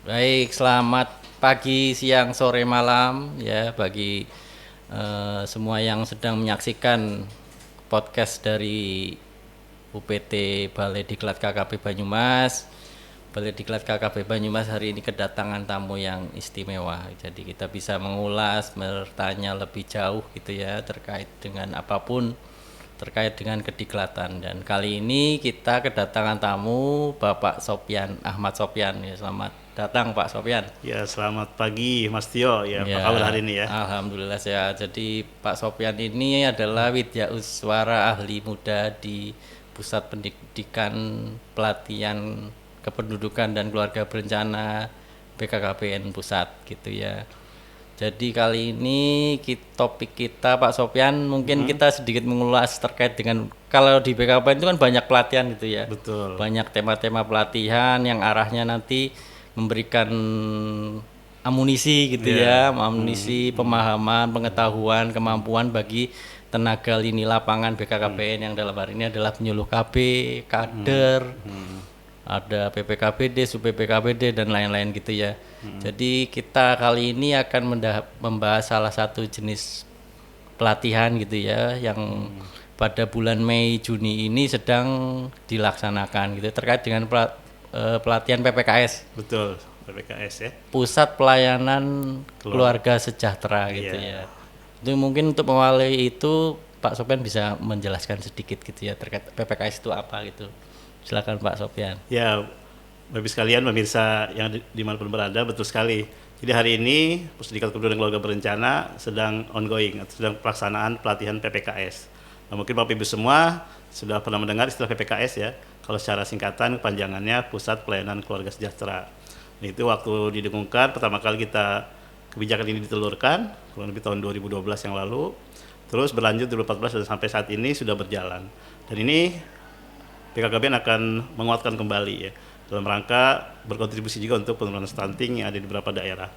Baik, selamat pagi, siang, sore, malam ya bagi semua yang sedang menyaksikan podcast dari UPT Balai Diklat KKP Banyumas. Balai Diklat KKP Banyumas hari ini kedatangan tamu yang istimewa. Jadi kita bisa mengulas, bertanya lebih jauh gitu ya terkait dengan apapun terkait dengan kediklatan. Dan kali ini kita kedatangan tamu Bapak Sopyan Ahmad Sopyan ya. Selamat datang Pak Sopyan. Ya, selamat pagi Mas Tio. Ya, apa kabar Ya, hari ini ya? alhamdulillah sehat. Jadi Pak Sopyan ini adalah Widyauswara ahli muda di Pusat Pendidikan Pelatihan Kependudukan dan Keluarga Berencana BKKBN Pusat gitu ya. Jadi kali ini topik kita Pak Sopyan mungkin kita sedikit mengulas terkait dengan kalau di BKKBN itu kan banyak pelatihan gitu ya. Betul. Banyak tema-tema pelatihan yang arahnya nanti memberikan amunisi gitu ya, amunisi, pemahaman, pengetahuan, kemampuan bagi tenaga lini lapangan BKKBN yang dalam hari ini adalah penyuluh KB, kader, ada PPKBD, sub PPKBD dan lain-lain gitu ya. Jadi kita kali ini akan membahas salah satu jenis pelatihan gitu ya yang pada bulan Mei Juni ini sedang dilaksanakan gitu terkait dengan pelatihan PPKS. Betul, PPKS ya. Pusat Pelayanan Keluarga Sejahtera gitu Iya. ya. Itu mungkin untuk mewakili itu Pak Sopyan bisa menjelaskan sedikit gitu ya terkait PPKS itu apa gitu. Silakan Pak Sopyan. Ya, Bapak sekalian pemirsa yang dimanapun berada, betul sekali. Jadi hari ini Pusdikat Kependudukan dan Keluarga Berencana sedang ongoing atau sedang pelaksanaan pelatihan PPKS. Nah, mungkin Bapak Ibu semua sudah pernah mendengar istilah PPKS ya. Kalau secara singkatan kepanjangannya Pusat Pelayanan Keluarga Sejahtera. Nah, itu waktu didengungkan pertama kali kebijakan ini ditelurkan kurang lebih tahun 2012 yang lalu. Terus berlanjut 2014 dan sampai saat ini sudah berjalan. Dan ini BKKBN akan menguatkan kembali ya dalam rangka berkontribusi juga untuk penurunan stunting yang ada di beberapa daerah.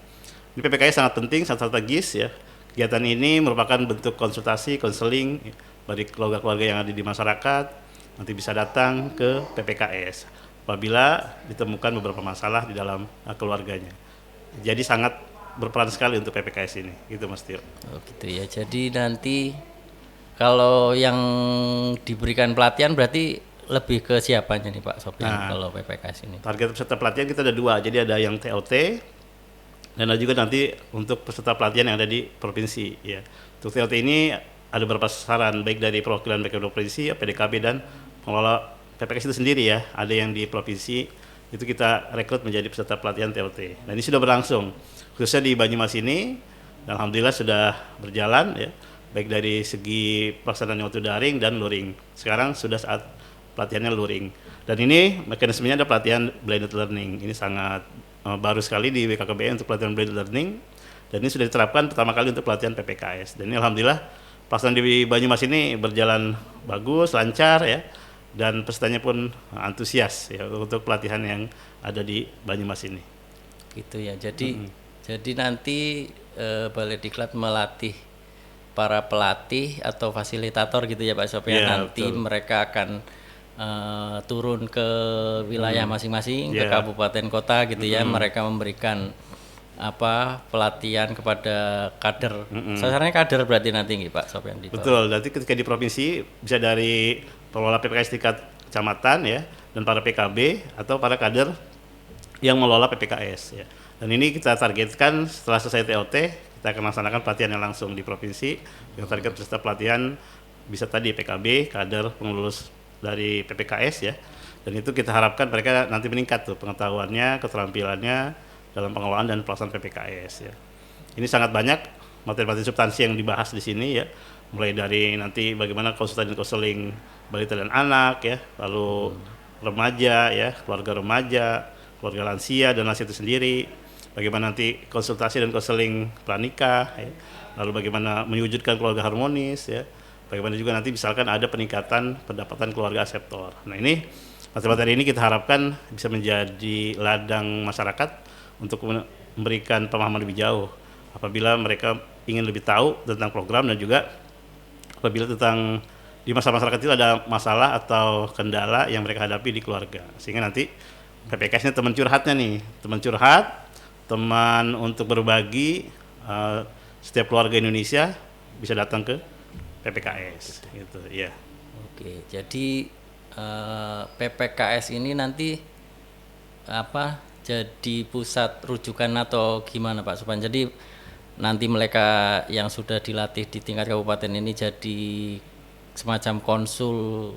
Ini PPKS sangat penting, sangat strategis ya. Kegiatan ini merupakan bentuk konsultasi, konseling bagi keluarga-keluarga yang ada di masyarakat. Nanti bisa datang ke PPKS apabila ditemukan beberapa masalah di dalam keluarganya. Jadi sangat berperan sekali untuk PPKS ini, gitu Mas Tio. Oh gitu ya. Jadi nanti kalau yang diberikan pelatihan berarti lebih ke siapanya nih Pak Sopyan kalau PPKS ini? Target peserta pelatihan kita ada dua, jadi ada yang TOT dan ada juga nanti untuk peserta pelatihan yang ada di provinsi ya. Untuk TOT ini ada beberapa sasaran baik dari perwakilan BKKBN provinsi, PDKB dan pengelola PPKS itu sendiri ya. Ada yang di provinsi itu kita rekrut menjadi peserta pelatihan TOT. Dan ini sudah berlangsung khususnya di Banyumas ini. Dan alhamdulillah sudah berjalan ya, baik dari segi pelaksanaan waktu daring dan luring. Sekarang sudah saat pelatihannya luring. Dan ini mekanismenya ada pelatihan blended learning. Ini sangat baru sekali di BKKBN untuk pelatihan blended learning. Dan ini sudah diterapkan pertama kali untuk pelatihan PPKS. Dan ini alhamdulillah pelaksanaan di Banyumas ini berjalan bagus, lancar ya. Dan pesertanya pun antusias ya untuk pelatihan yang ada di Banyumas ini. Gitu ya. Jadi nanti Balai Diklat melatih para pelatih atau fasilitator gitu ya Pak Sopyan. Nanti betul. mereka akan turun ke wilayah masing-masing, ke Ya. kabupaten kota gitu ya. Mereka memberikan pelatihan kepada kader. Sasarannya kader berarti nanti nih Pak Sopyan di bawah. Betul, nanti ketika di provinsi bisa dari pengelola PPKS tingkat kecamatan ya dan para PKB atau para kader yang mengelola PPKS ya. Dan ini kita targetkan setelah selesai TOT kita akan laksanakan pelatihan yang langsung di provinsi. Yang target peserta pelatihan bisa tadi PKB, kader pengurus dari PPKS ya. Dan itu kita harapkan mereka nanti meningkat tuh pengetahuannya, keterampilannya dalam pengelolaan dan pelaksanaan PPKS ya. Ini sangat banyak materi-materi substansi yang dibahas di sini ya. Mulai dari nanti bagaimana konsultasi dan konseling balita dan anak ya, lalu remaja ya, keluarga lansia dan lansia itu sendiri. Bagaimana nanti konsultasi dan konseling pranikah ya. Lalu bagaimana mewujudkan keluarga harmonis ya. Bagaimana juga nanti misalkan ada peningkatan pendapatan keluarga aseptor. Nah, ini materi-materi ini kita harapkan bisa menjadi ladang masyarakat untuk memberikan pemahaman lebih jauh apabila mereka ingin lebih tahu tentang program dan juga apabila di masa masyarakat itu ada masalah atau kendala yang mereka hadapi di keluarga, sehingga nanti PPKS-nya teman curhatnya nih, teman curhat, teman untuk berbagi. Setiap keluarga Indonesia bisa datang ke PPKS, gitu, ya. Oke, jadi PPKS ini nanti apa? Jadi pusat rujukan atau gimana Pak Sopyan? Jadi nanti mereka yang sudah dilatih di tingkat kabupaten ini jadi semacam konselor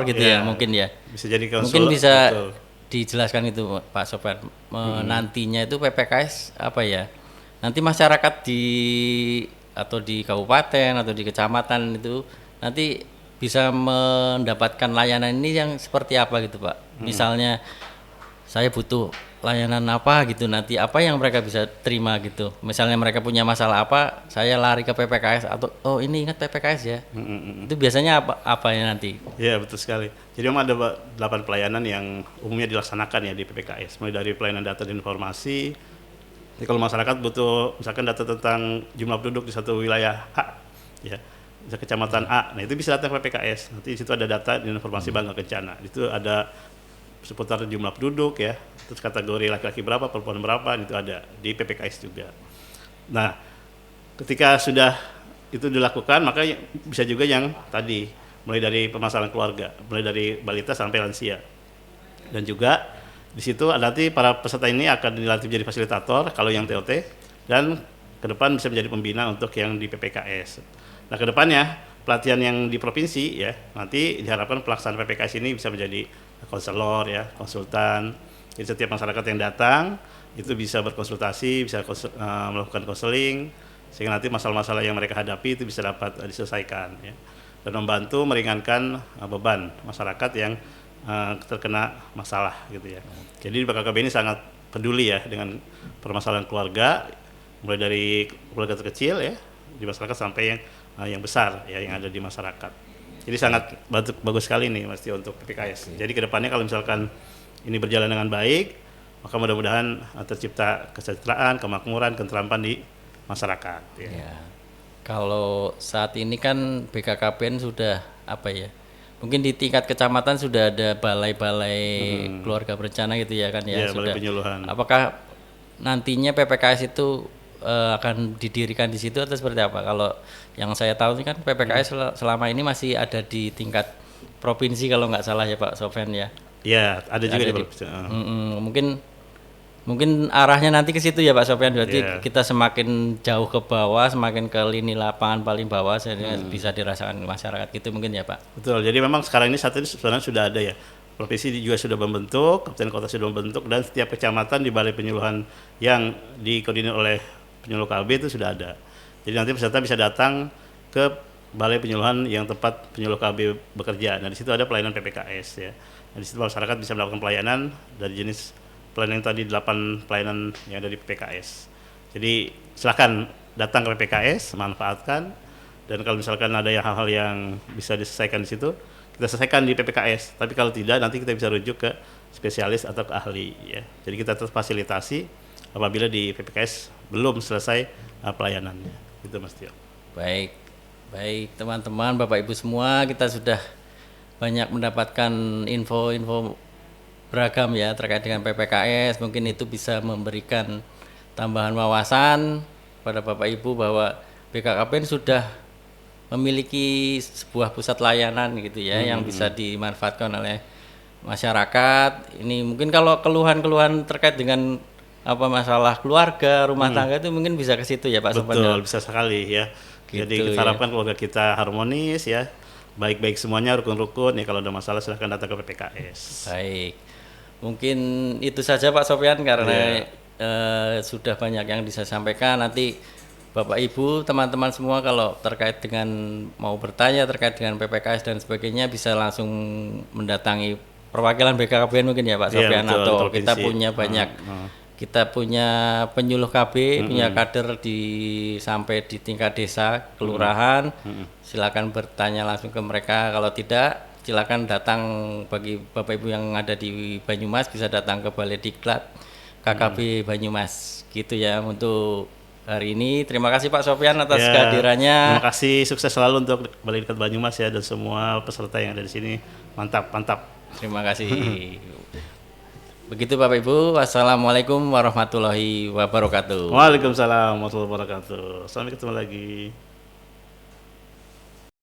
gitu ya mungkin ya. Bisa jadi konselor. Mungkin bisa betul. dijelaskan itu Pak Sopyan. Nantinya itu PPKS apa ya? Nanti masyarakat atau di kabupaten atau di kecamatan itu nanti bisa mendapatkan layanan ini yang seperti apa gitu Pak? Misalnya saya butuh layanan apa gitu, nanti apa yang mereka bisa terima gitu. Misalnya mereka punya masalah apa, saya lari ke PPKS atau oh ini ingat PPKS ya. Itu biasanya apa ya nanti? Ya, betul sekali. Jadi memang ada 8 pelayanan yang umumnya dilaksanakan ya di PPKS. Mulai dari pelayanan data dan informasi. Jadi kalau masyarakat butuh misalkan data tentang jumlah penduduk di satu wilayah A, ya, bisa kecamatan A, nah itu bisa datang ke PPKS. Nanti di situ ada data dan informasi Bangga Kencana. Itu ada seputar jumlah penduduk ya, terus kategori laki-laki berapa, perempuan berapa, itu ada di PPKS juga. Nah, ketika sudah itu dilakukan, maka bisa juga yang tadi, mulai dari permasalahan keluarga, mulai dari balita sampai lansia. Dan juga di situ nanti para peserta ini akan dilatih menjadi fasilitator kalau yang TOT, dan ke depan bisa menjadi pembina untuk yang di PPKS. Nah, ke depannya pelatihan yang di provinsi ya, nanti diharapkan pelaksanaan PPKS ini bisa menjadi konselor ya, konsultan. Jadi setiap masyarakat yang datang itu bisa berkonsultasi, bisa melakukan konseling, sehingga nanti masalah-masalah yang mereka hadapi itu bisa dapat diselesaikan ya, dan membantu meringankan beban masyarakat yang terkena masalah gitu ya. Jadi BKKB ini sangat peduli ya dengan permasalahan keluarga, mulai dari keluarga terkecil ya di masyarakat sampai yang besar ya yang ada di masyarakat. Jadi sangat bagus sekali nih Mas Tio untuk PPKS. Jadi kedepannya kalau misalkan ini berjalan dengan baik, maka mudah-mudahan tercipta kesejahteraan, kemakmuran, keterampilan di masyarakat. Ya. Kalau saat ini kan BKKBN sudah apa ya? Mungkin di tingkat kecamatan sudah ada balai-balai keluarga berencana gitu ya kan ya, Balai sudah. penyuluhan. Apakah nantinya PPKS itu akan didirikan di situ atau seperti apa? Kalau yang saya tahu ini kan PPKS selama ini masih ada di tingkat provinsi kalau nggak salah ya Pak Sopyan ya. Ya, ada juga di provinsi. Mungkin arahnya nanti ke situ ya Pak Sopyan. Berarti kita semakin jauh ke bawah, semakin ke lini lapangan paling bawah, sehingga bisa dirasakan masyarakat gitu mungkin ya Pak. Betul. Jadi memang sekarang ini saat ini sebenarnya sudah ada ya. Provinsi juga sudah membentuk, kabupaten kota sudah membentuk, dan setiap kecamatan di balai penyuluhan yang dikoordinir oleh penyuluh KB itu sudah ada. Jadi nanti peserta bisa datang ke balai penyuluhan yang tempat penyuluh KB bekerja. Nah, di situ ada pelayanan PPKS ya. Nah, di situ masyarakat bisa melakukan pelayanan dari jenis pelayanan yang tadi 8 pelayanan yang ada di PPKS. Jadi silakan datang ke PPKS, manfaatkan, dan kalau misalkan ada hal-hal yang bisa diselesaikan di situ, kita selesaikan di PPKS. Tapi kalau tidak, nanti kita bisa rujuk ke spesialis atau ke ahli ya. Jadi kita terus fasilitasi apabila di PPKS belum selesai pelayanannya. Gitu Mas Tio. Baik teman-teman, Bapak Ibu semua, kita sudah banyak mendapatkan info-info beragam ya terkait dengan PPKS. Mungkin itu bisa memberikan tambahan wawasan pada Bapak Ibu bahwa BKKBN sudah memiliki sebuah pusat layanan gitu ya yang bisa dimanfaatkan oleh masyarakat. Ini mungkin kalau keluhan-keluhan terkait dengan apa masalah keluarga, rumah tangga itu mungkin bisa ke situ ya Pak Sopyan. Betul, bisa sekali ya. Gitu, jadi kita harapkan keluarga kita harmonis ya, baik-baik semuanya, rukun-rukun ya. Kalau ada masalah silahkan datang ke PPKS. Baik, mungkin itu saja Pak Sopyan karena sudah banyak yang bisa sampaikan. Nanti Bapak Ibu, teman-teman semua kalau terkait dengan mau bertanya terkait dengan PPKS dan sebagainya bisa langsung mendatangi perwakilan BKKBN mungkin ya Pak Sopyan, atau kita punya banyak kita punya penyuluh KB, punya kader sampai di tingkat desa, kelurahan. Silakan bertanya langsung ke mereka. Kalau tidak, silakan datang, bagi Bapak Ibu yang ada di Banyumas bisa datang ke Balai Diklat KKB Banyumas. Gitu ya untuk hari ini. Terima kasih Pak Sopyan atas kehadirannya. Terima kasih, sukses selalu untuk Balai Diklat Banyumas ya, dan semua peserta yang ada di sini. Mantap. Terima kasih. Begitu Bapak Ibu. Wassalamualaikum warahmatullahi wabarakatuh. Waalaikumsalam warahmatullahi wabarakatuh. Sampai ketemu lagi.